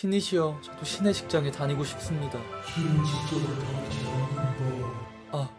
신이시여, 저도 신의 직장에 다니고 싶습니다. 신의 직장을 다니지 않는다.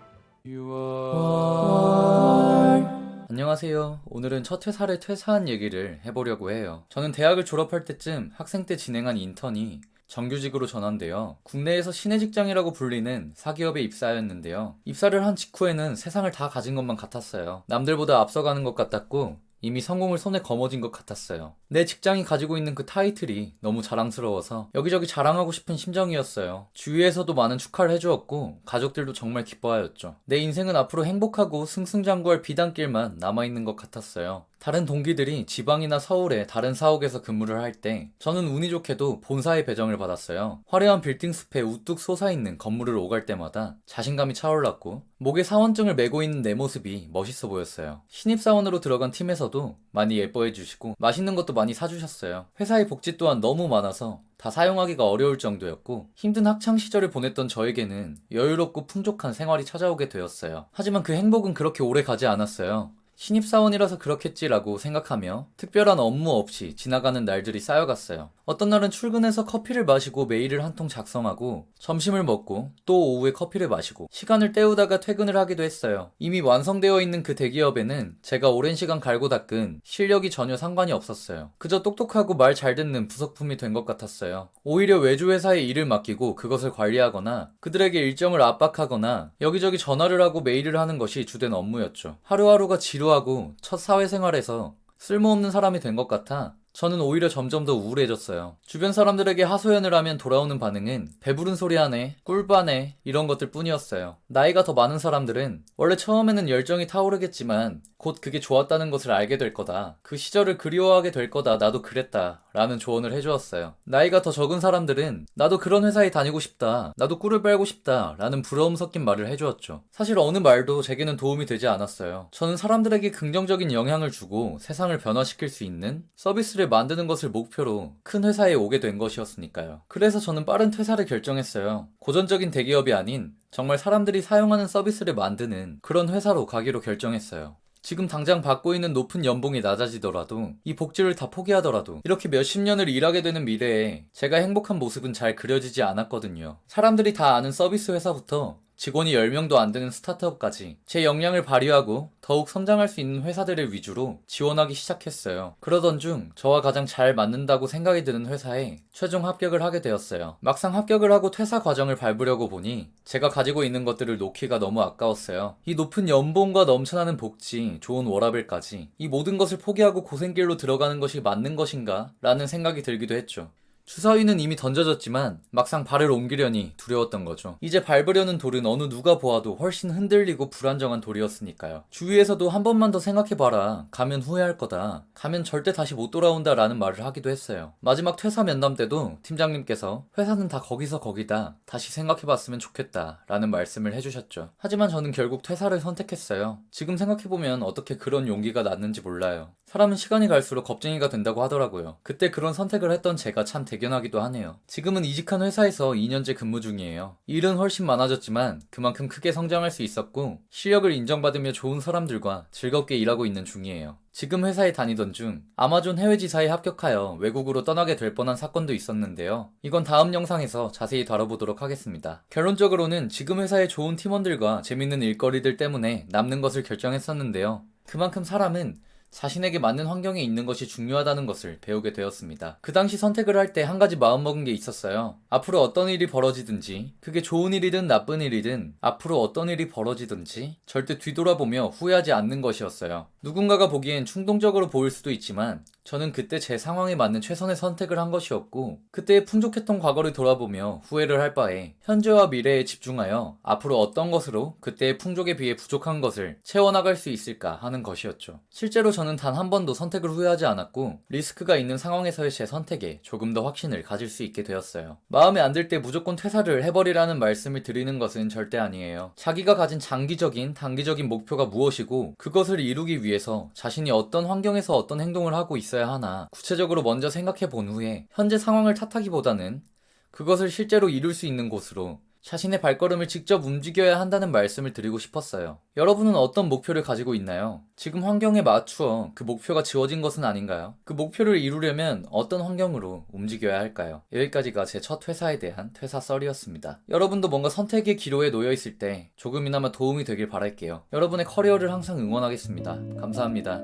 안녕하세요. 오늘은 첫 회사를 퇴사한 얘기를 해보려고 해요. 저는 대학을 졸업할 때쯤 학생 때 진행한 인턴이 정규직으로 전환되어 국내에서 신의 직장이라고 불리는 사기업에 입사하였는데요. 입사를 한 직후에는 세상을 다 가진 것만 같았어요. 남들보다 앞서가는 것 같았고 이미 성공을 손에 거머쥔 것 같았어요. 내 직장이 가지고 있는 그 타이틀이 너무 자랑스러워서 여기저기 자랑하고 싶은 심정이었어요. 주위에서도 많은 축하를 해주었고 가족들도 정말 기뻐하였죠. 내 인생은 앞으로 행복하고 승승장구할 비단길만 남아있는 것 같았어요. 다른 동기들이 지방이나 서울의 다른 사옥에서 근무를 할 때 저는 운이 좋게도 본사에 배정을 받았어요. 화려한 빌딩 숲에 우뚝 솟아있는 건물을 오갈 때마다 자신감이 차올랐고 목에 사원증을 메고 있는 내 모습이 멋있어 보였어요. 신입사원으로 들어간 팀에서도 많이 예뻐해 주시고 맛있는 것도 많이 사주셨어요. 회사의 복지 또한 너무 많아서 다 사용하기가 어려울 정도였고 힘든 학창시절을 보냈던 저에게는 여유롭고 풍족한 생활이 찾아오게 되었어요. 하지만 그 행복은 그렇게 오래 가지 않았어요. 신입사원이라서 그렇겠지라고 생각하며 특별한 업무 없이 지나가는 날들이 쌓여갔어요. 어떤 날은 출근해서 커피를 마시고 메일을 한 통 작성하고 점심을 먹고 또 오후에 커피를 마시고 시간을 때우다가 퇴근을 하기도 했어요. 이미 완성되어 있는 그 대기업에는 제가 오랜 시간 갈고 닦은 실력이 전혀 상관이 없었어요. 그저 똑똑하고 말 잘 듣는 부속품이 된 것 같았어요. 오히려 외주 회사에 일을 맡기고 그것을 관리하거나 그들에게 일정을 압박하거나 여기저기 전화를 하고 메일을 하는 것이 주된 업무였죠. 하루하루가 지루하고 첫 사회생활에서 쓸모없는 사람이 된 것 같아 저는 오히려 점점 더 우울해졌어요. 주변 사람들에게 하소연을 하면 돌아오는 반응은 배부른 소리 하네, 꿀빠네 이런 것들 뿐이었어요. 나이가 더 많은 사람들은 원래 처음에는 열정이 타오르겠지만 곧 그게 좋았다는 것을 알게 될 거다. 그 시절을 그리워하게 될 거다. 나도 그랬다. 라는 조언을 해주었어요. 나이가 더 적은 사람들은 나도 그런 회사에 다니고 싶다. 나도 꿀을 빨고 싶다. 라는 부러움 섞인 말을 해주었죠. 사실 어느 말도 제게는 도움이 되지 않았어요. 저는 사람들에게 긍정적인 영향을 주고 세상을 변화시킬 수 있는 서비스를 만드는 것을 목표로 큰 회사에 오게 된 것이었으니까요. 그래서 저는 빠른 퇴사를 결정했어요. 고전적인 대기업이 아닌 정말 사람들이 사용하는 서비스를 만드는 그런 회사로 가기로 결정했어요. 지금 당장 받고 있는 높은 연봉이 낮아지더라도 이 복지를 다 포기하더라도 이렇게 몇십 년을 일하게 되는 미래에 제가 행복한 모습은 잘 그려지지 않았거든요. 사람들이 다 아는 서비스 회사부터 직원이 10명도 안 되는 스타트업까지 제 역량을 발휘하고 더욱 성장할 수 있는 회사들을 위주로 지원하기 시작했어요. 그러던 중 저와 가장 잘 맞는다고 생각이 드는 회사에 최종 합격을 하게 되었어요. 막상 합격을 하고 퇴사 과정을 밟으려고 보니 제가 가지고 있는 것들을 놓기가 너무 아까웠어요. 이 높은 연봉과 넘쳐나는 복지, 좋은 워라밸까지 이 모든 것을 포기하고 고생길로 들어가는 것이 맞는 것인가? 라는 생각이 들기도 했죠. 주사위는 이미 던져졌지만 막상 발을 옮기려니 두려웠던 거죠. 이제 밟으려는 돌은 어느 누가 보아도 훨씬 흔들리고 불안정한 돌이었으니까요. 주위에서도 한 번만 더 생각해봐라. 가면 후회할 거다. 가면 절대 다시 못 돌아온다 라는 말을 하기도 했어요. 마지막 퇴사 면담 때도 팀장님께서 회사는 다 거기서 거기다. 다시 생각해봤으면 좋겠다 라는 말씀을 해주셨죠. 하지만 저는 결국 퇴사를 선택했어요. 지금 생각해보면 어떻게 그런 용기가 났는지 몰라요. 사람은 시간이 갈수록 겁쟁이가 된다고 하더라고요. 그때 그런 선택을 했던 제가 참 대견하기도 하네요. 지금은 이직한 회사에서 2년째 근무 중이에요. 일은 훨씬 많아졌지만 그만큼 크게 성장할 수 있었고 실력을 인정받으며 좋은 사람들과 즐겁게 일하고 있는 중이에요. 지금 회사에 다니던 중 아마존 해외 지사에 합격하여 외국으로 떠나게 될 뻔한 사건도 있었는데요. 이건 다음 영상에서 자세히 다뤄보도록 하겠습니다. 결론적으로는 지금 회사의 좋은 팀원들과 재밌는 일거리들 때문에 남는 것을 결정했었는데요. 그만큼 사람은 자신에게 맞는 환경에 있는 것이 중요하다는 것을 배우게 되었습니다. 그 당시 선택을 할 때 한 가지 마음먹은 게 있었어요. 앞으로 어떤 일이 벌어지든지 그게 좋은 일이든 나쁜 일이든 앞으로 어떤 일이 벌어지든지 절대 뒤돌아보며 후회하지 않는 것이었어요. 누군가가 보기엔 충동적으로 보일 수도 있지만 저는 그때 제 상황에 맞는 최선의 선택을 한 것이었고 그때의 풍족했던 과거를 돌아보며 후회를 할 바에 현재와 미래에 집중하여 앞으로 어떤 것으로 그때의 풍족에 비해 부족한 것을 채워나갈 수 있을까 하는 것이었죠. 실제로 저는 단 한 번도 선택을 후회하지 않았고 리스크가 있는 상황에서의 제 선택에 조금 더 확신을 가질 수 있게 되었어요. 마음에 안 들 때 무조건 퇴사를 해버리라는 말씀을 드리는 것은 절대 아니에요. 자기가 가진 장기적인, 단기적인 목표가 무엇이고 그것을 이루기 위해서 자신이 어떤 환경에서 어떤 행동을 하고 있어야 하나 구체적으로 먼저 생각해 본 후에 현재 상황을 탓하기보다는 그것을 실제로 이룰 수 있는 곳으로 자신의 발걸음을 직접 움직여야 한다는 말씀을 드리고 싶었어요. 여러분은 어떤 목표를 가지고 있나요? 지금 환경에 맞추어 그 목표가 지워진 것은 아닌가요? 그 목표를 이루려면 어떤 환경으로 움직여야 할까요? 여기까지가 제 첫 회사에 대한 퇴사 썰이었습니다. 여러분도 뭔가 선택의 기로에 놓여 있을 때 조금이나마 도움이 되길 바랄게요. 여러분의 커리어를 항상 응원하겠습니다. 감사합니다.